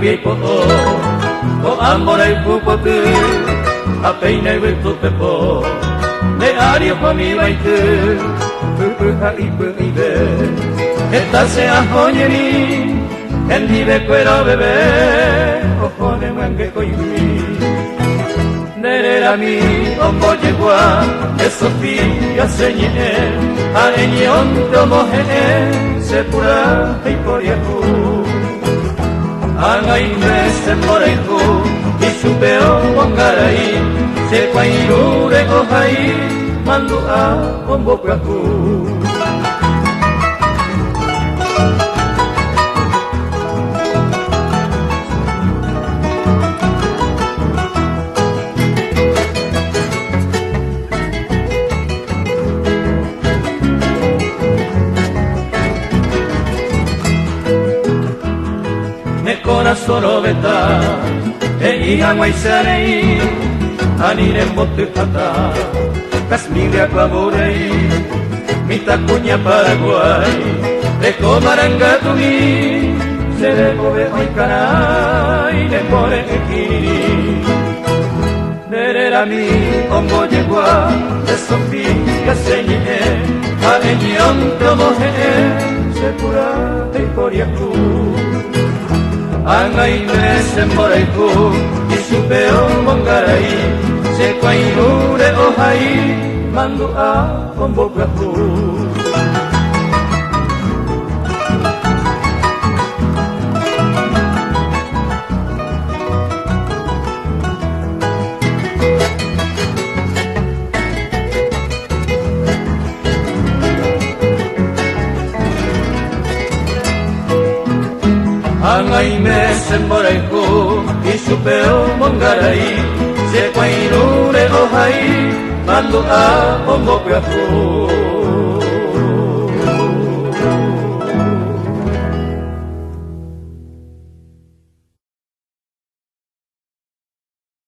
biay po o amoray pupotu apay na witu pepo ne ario pa mi maitu ipu ibe esta se ahonyeni en vive cuero bebé ojo de mangue coyumi nerera mi ombo yegua de Sofía señe a eñion tomohene se pura y por yaku angay se por yaku y supeo bongarai se pairure ohai mandu a ombo yaku corazón obeta e iagua y sarei anire motu pata casmiria clamorei mita cuña Paraguay de comaranga tuni se de move hoy canai de pore equiri nerera mi ombo yegua de Sofía señe a eñion tomohe se pura de poriaku angay se moraiku y supeo mongarai se kwairure ohai mandu a ombogaku angay se moraiku y supeo mongarai se kwairure ohai mandu a ombogaku